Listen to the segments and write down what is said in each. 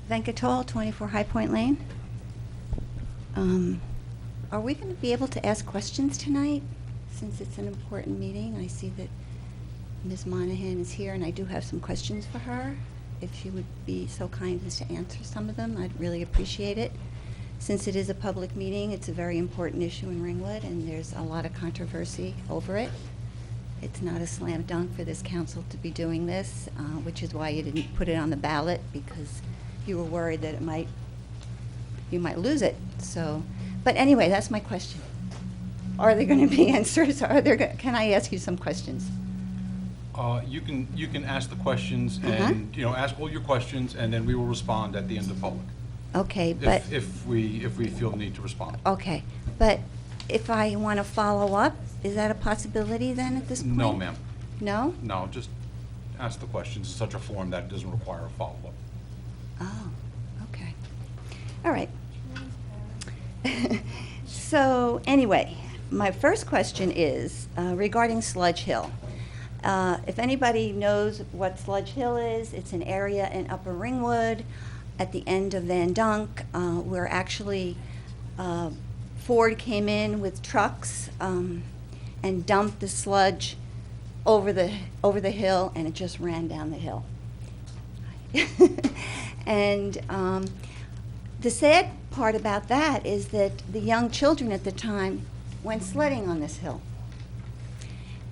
Venkatol, 24 High Point Lane. Are we going to be able to ask questions tonight, since it's an important meeting? I see that Ms. Monahan is here, and I do have some questions for her. If she would be so kind as to answer some of them, I'd really appreciate it. Since it is a public meeting, it's a very important issue in Ringwood, and there's a lot of controversy over it. It's not a slam dunk for this council to be doing this, which is why you didn't put it on the ballot, because you were worried that you might lose it. So, but anyway, that's my question. Are there going to be answers? Can I ask you some questions? You can ask the questions and ask all your questions, and then we will respond at the end of public. Okay, but if we feel the need to respond. Okay, but if I want to follow up, is that a possibility then at this point? No, ma'am. No? No, just ask the questions in such a form that it doesn't require a follow-up. Oh, okay. All right. So anyway, my first question is regarding Sludge Hill. If anybody knows what Sludge Hill is, it's an area in Upper Ringwood at the end of Van Dunk, where actually Ford came in with trucks and dumped the sludge over the hill, and it just ran down the hill. And the sad part about that is that the young children at the time went sledding on this hill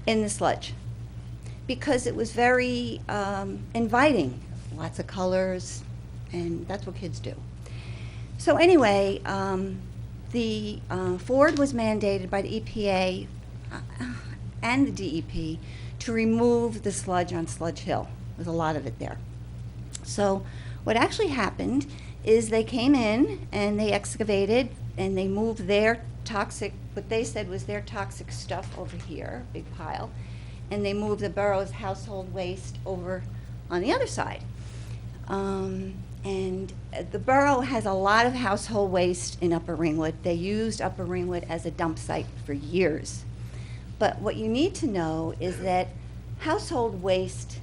in the sludge, because it was very inviting, lots of colors, and that's what kids do. So anyway, the Ford was mandated by the EPA and the DEP to remove the sludge on Sludge Hill. There's a lot of it there. So what actually happened is they came in and they excavated and they moved their toxic, what they said was their toxic stuff over here, big pile, and they moved the borough's household waste over on the other side. And the borough has a lot of household waste in Upper Ringwood. They used Upper Ringwood as a dump site for years. But what you need to know is that household waste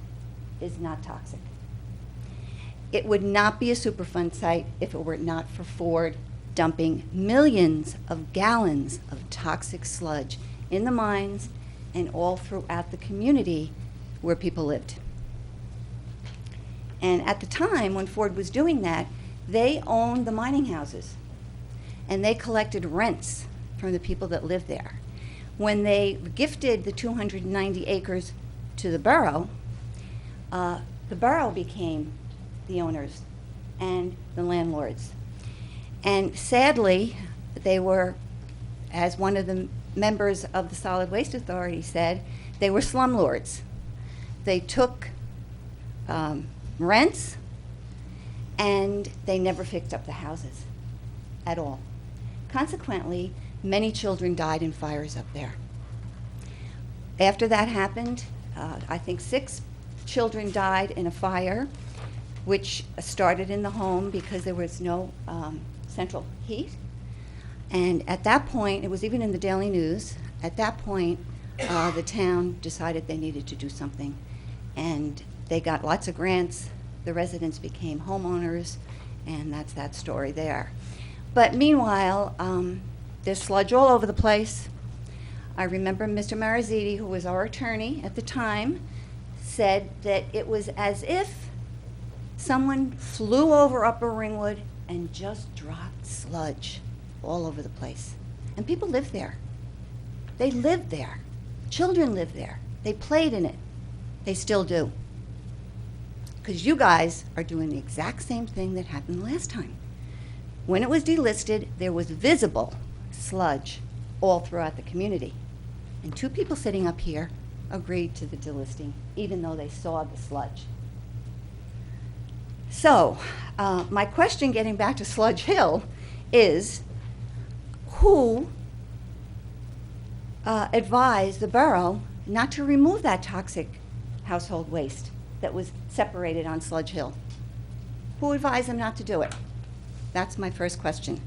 is not toxic. It would not be a Superfund site if it were not for Ford dumping millions of gallons of toxic sludge in the mines and all throughout the community where people lived. And at the time when Ford was doing that, they owned the mining houses, and they collected rents from the people that lived there. When they gifted the 290 acres to the borough became the owners and the landlords. And sadly, they were, as one of the members of the Solid Waste Authority said, they were slumlords. They took rents, and they never fixed up the houses at all. Consequently, many children died in fires up there. After that happened, I think 6 children died in a fire, which started in the home because there was no central heat. And at that point, it was even in the Daily News, at that point, the town decided they needed to do something. And they got lots of grants, the residents became homeowners, and that's that story there. But meanwhile, there's sludge all over the place. I remember Mr. Mariziti, who was our attorney at the time, said that it was as if someone flew over Upper Ringwood and just dropped sludge all over the place. And people lived there. They lived there. Children lived there. They played in it. They still do. Because you guys are doing the exact same thing that happened last time. When it was delisted, there was visible sludge all throughout the community. And 2 people sitting up here agreed to the delisting, even though they saw the sludge. So, my question, getting back to Sludge Hill, is who advised the borough not to remove that toxic household waste that was separated on Sludge Hill? Who advised them not to do it? That's my first question.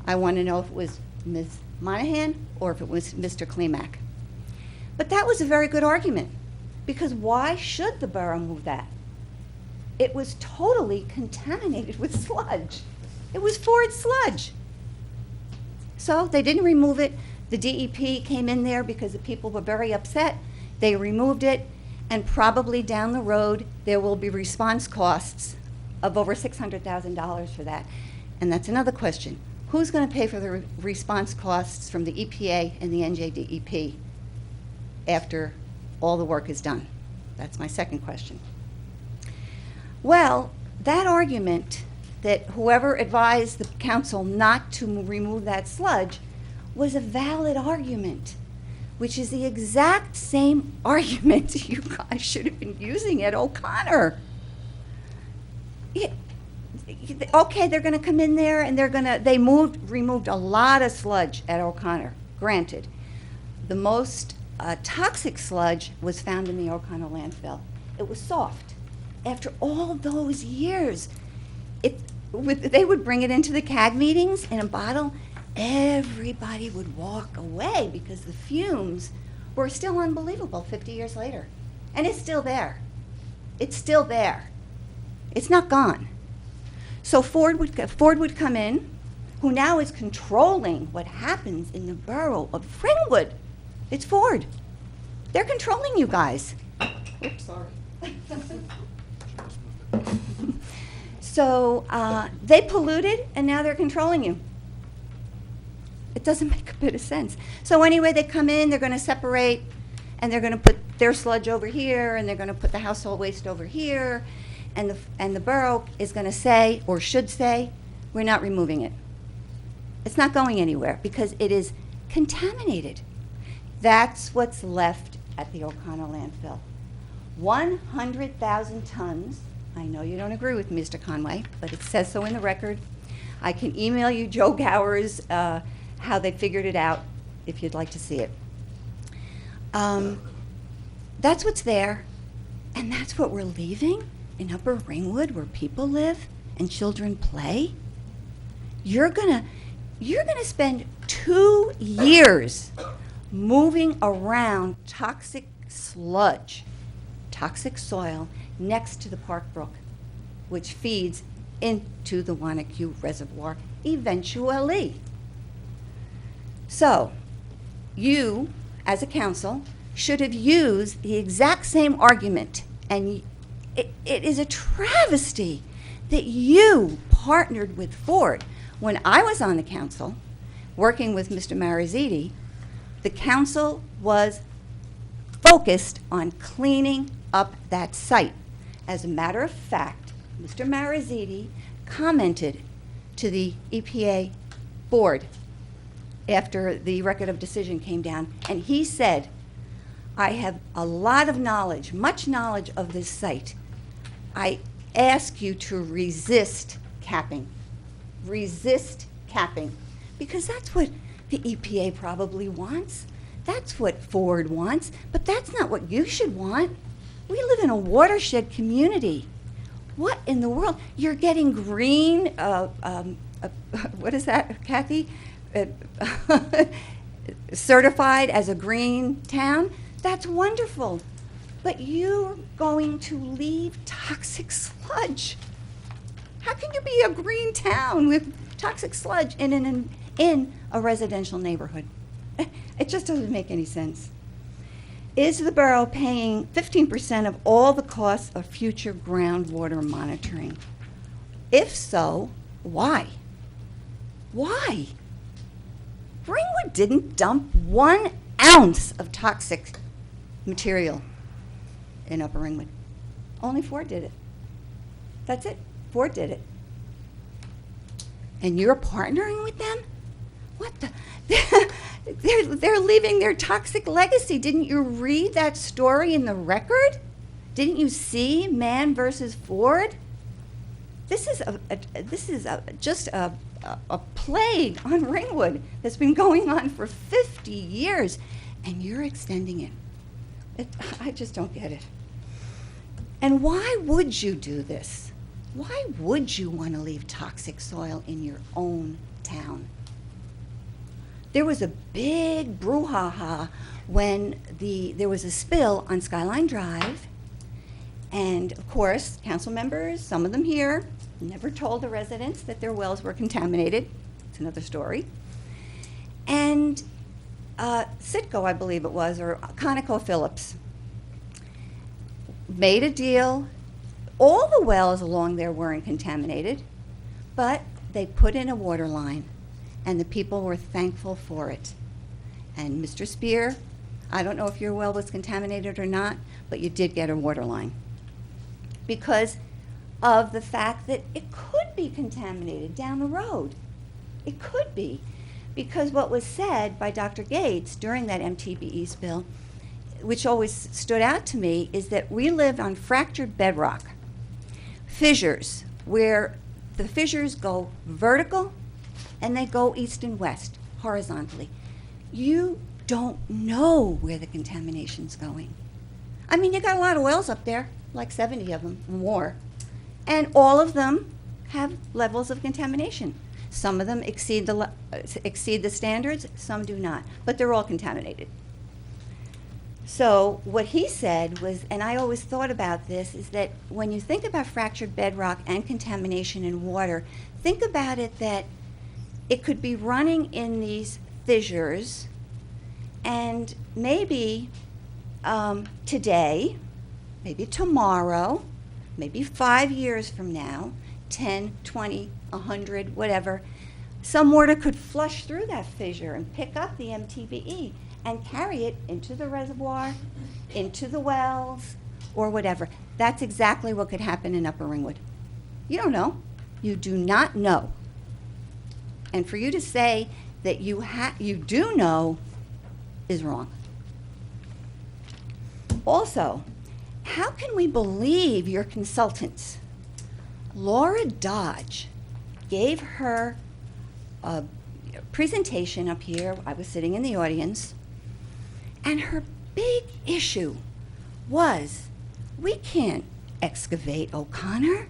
I want to know if it was Ms. Monahan or if it was Mr. Klimak. But that was a very good argument, because why should the borough move that? It was totally contaminated with sludge. It was Ford sludge. So they didn't remove it. The DEP came in there because the people were very upset. They removed it, and probably down the road, there will be response costs of over $600,000 for that. And that's another question. Who's going to pay for the response costs from the EPA and the NJDEP after all the work is done? That's my second question. Well, that argument that whoever advised the council not to remove that sludge was a valid argument, which is the exact same argument you guys should have been using at O'Connor. Okay, they're going to come in there and they removed a lot of sludge at O'Connor, granted. The most toxic sludge was found in the O'Connor landfill. It was soft. After all those years, they would bring it into the CAG meetings in a bottle. Everybody would walk away because the fumes were still unbelievable 50 years later. And it's still there. It's still there. It's not gone. So Ford would come in, who now is controlling what happens in the borough of Ringwood. It's Ford. They're controlling you guys. Oops, sorry. So they polluted, and now they're controlling you. It doesn't make a bit of sense. So anyway, they come in, they're going to separate, and they're going to put their sludge over here, and they're going to put the household waste over here, and the borough is going to say, or should say, we're not removing it. It's not going anywhere because it is contaminated. That's what's left at the O'Connor landfill. 100,000 tons. I know you don't agree with Mr. Conway, but it says so in the record. I can email you Joe Gower's how they figured it out if you'd like to see it. That's what's there, and that's what we're leaving in Upper Ringwood where people live and children play. You're gonna spend 2 years moving around toxic sludge, toxic soil next to the Park Brook, which feeds into the Wanacue Reservoir eventually. So, you, as a council, should have used the exact same argument, and it is a travesty that you partnered with Ford. When I was on the council, working with Mr. Mariziti, the council was focused on cleaning up that site. As a matter of fact, Mr. Mariziti commented to the EPA board after the record of decision came down, and he said, I have a lot of knowledge, much knowledge of this site. I ask you to resist capping. Resist capping. Because that's what the EPA probably wants. That's what Ford wants, but that's not what you should want. We live in a watershed community. What in the world? You're getting green, what is that, Kathy? Certified as a green town? That's wonderful. But you're going to leave toxic sludge. How can you be a green town with toxic sludge in a residential neighborhood? It just doesn't make any sense. Is the borough paying 15% of all the costs of future groundwater monitoring? If so, why? Why? Ringwood didn't dump 1 ounce of toxic material in Upper Ringwood. Only Ford did it. That's it. Ford did it. And you're partnering with them? What the? They're leaving their toxic legacy. Didn't you read that story in the record? Didn't you see Man versus Ford? This is just a plague on Ringwood that's been going on for 50 years, and you're extending it. I just don't get it. And why would you do this? Why would you want to leave toxic soil in your own town? There was a big brouhaha when there was a spill on Skyline Drive, And of course, council members, some of them here, never told the residents that their wells were contaminated. It's another story. And Citgo, I believe it was, or ConocoPhillips, made a deal. All the wells along there weren't contaminated, but they put in a water line, and the people were thankful for it. And Mr. Spear, I don't know if your well was contaminated or not, but you did get a water line because of the fact that it could be contaminated down the road. It could be, because what was said by Dr. Gates during that MTBE spill, which always stood out to me, is that we live on fractured bedrock, fissures, where the fissures go vertical and they go east and west, horizontally. You don't know where the contamination's going. I mean, you got a lot of wells up there, like 70 of them, more, and all of them have levels of contamination. Some of them exceed the standards, some do not, but they're all contaminated. So what he said was, and I always thought about this, is that when you think about fractured bedrock and contamination in water, think about it that it could be running in these fissures, and maybe today, maybe tomorrow, maybe 5 years from now, 10, 20, 100, whatever, some water could flush through that fissure and pick up the MTBE and carry it into the reservoir, into the wells, or whatever. That's exactly what could happen in Upper Ringwood. You don't know. You do not know. And for you to say that you do know is wrong. Also, how can we believe your consultants? Laura Dodge gave her a presentation up here. I was sitting in the audience, and her big issue was, we can't excavate O'Connor.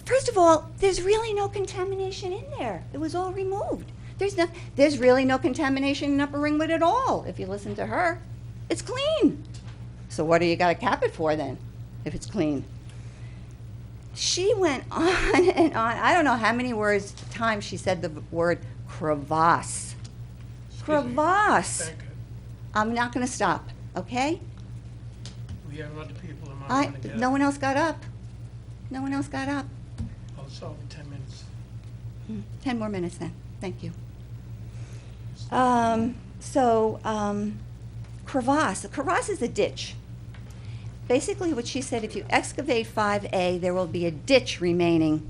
First of all, there's really no contamination in there. It was all removed. There's really no contamination in Upper Ringwood at all, if you listen to her. It's clean. So what do you got to cap it for then, if it's clean? She went on and on. I don't know how many times she said the word crevasse. Crevasse. Thank you. I'm not going to stop, okay? We have other people in mind want to get No up. one else got up. No one else got up. I'll solve in 10 minutes. 10 more minutes then. Thank you. Crevasse. A crevasse is a ditch. Basically what she said, if you excavate 5A, there will be a ditch remaining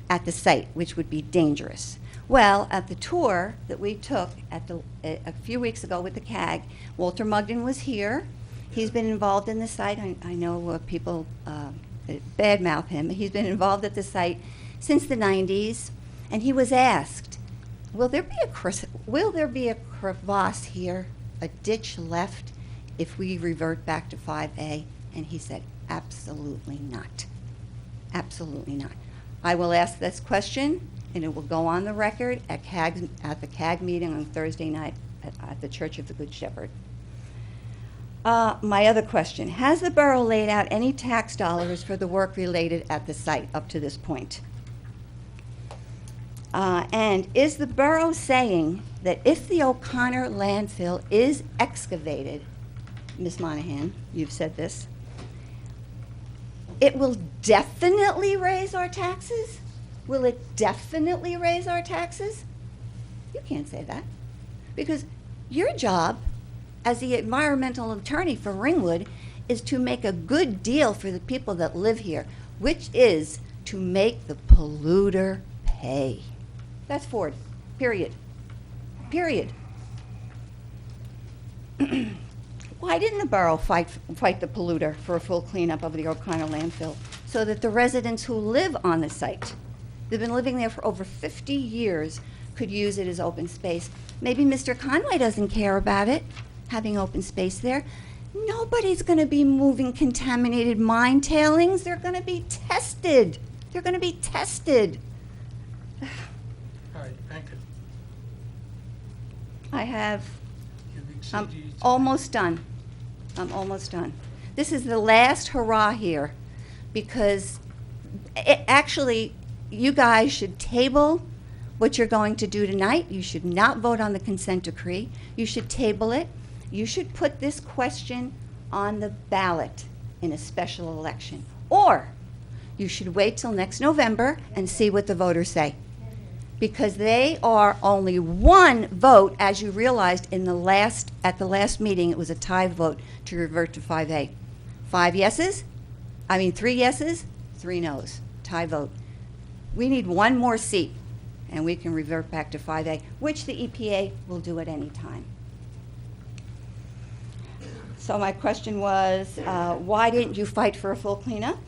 at the site, which would be dangerous. Well, at the tour that we took a few weeks ago with the CAG, Walter Mugden was here. He's been involved in the site. I know people badmouth him. He's been involved at the site since the 90s, and he was asked, will there be a crevasse here, a ditch left, if we revert back to 5A? And he said, absolutely not. Absolutely not. I will ask this question, and it will go on the record at the CAG meeting on Thursday night at the Church of the Good Shepherd. My other question, has the borough laid out any tax dollars for the work related at the site up to this point? And is the borough saying that if the O'Connor landfill is excavated, Ms. Monahan, you've said this, it will definitely raise our taxes? Will it definitely raise our taxes? You can't say that, because your job as the environmental attorney for Ringwood is to make a good deal for the people that live here, which is to make the polluter pay. That's Ford, period. Period. Why didn't the borough fight the polluter for a full cleanup of the O'Connor landfill so that the residents who live on the site, they've been living there for over 50 years, could use it as open space? Maybe Mr. Conway doesn't care about it, having open space there. Nobody's going to be moving contaminated mine tailings. They're going to be tested. They're going to be tested. All right, thank you. I have... You've I'm exceeded your time. almost done. I'm almost done. This is the last hurrah here, because actually, you guys should table what you're going to do tonight. You should not vote on the consent decree. You should table it. You should put this question on the ballot in a special election. Or you should wait till next November and see what the voters say. Because they are only one vote, as you realized at the last meeting, it was a tie vote to revert to 5A. 3 yeses, 3 noes, tie vote. We need one more seat, and we can revert back to 5A, which the EPA will do at any time. So my question was, why didn't you fight for a full cleanup?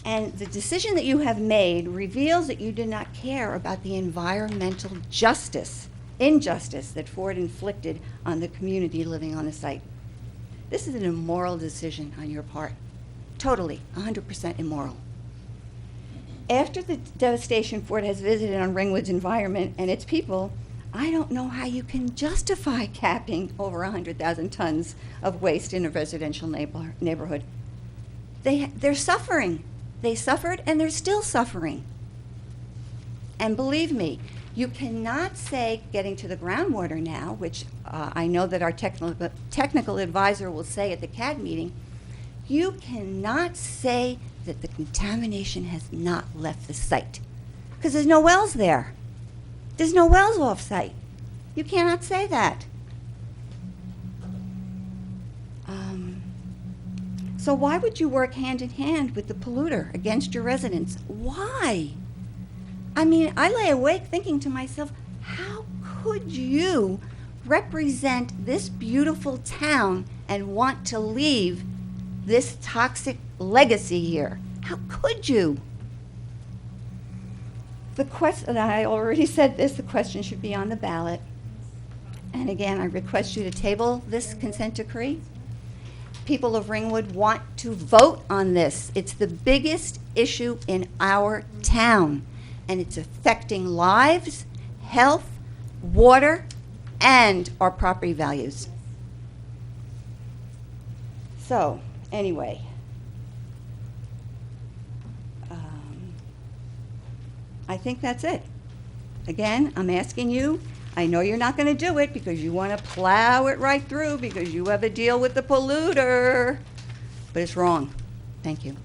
And the decision that you have made reveals that you did not care about the environmental injustice that Ford inflicted on the community living on the site. This is an immoral decision on your part. Totally, 100% immoral. After the devastation Ford has visited on Ringwood's environment and its people, I don't know how you can justify capping over 100,000 tons of waste in a residential neighborhood. They're suffering. They suffered, and they're still suffering. And believe me, you cannot say, getting to the groundwater now, which I know that our technical advisor will say at the CAD meeting, you cannot say that the contamination has not left the site, because there's no wells there. There's no wells off-site. You cannot say that. So why would you work hand in hand with the polluter against your residents? Why? I mean, I lay awake thinking to myself, how could you represent this beautiful town and want to leave this toxic legacy here? How could you? The question, I already said this, the question should be on the ballot. And again, I request you to table this consent decree. People of Ringwood want to vote on this. It's the biggest issue in our town, and it's affecting lives, health, water, and our property values. So, anyway, I think that's it. Again, I'm asking you, I know you're not going to do it because you want to plow it right through because you have a deal with the polluter, but it's wrong. Thank you.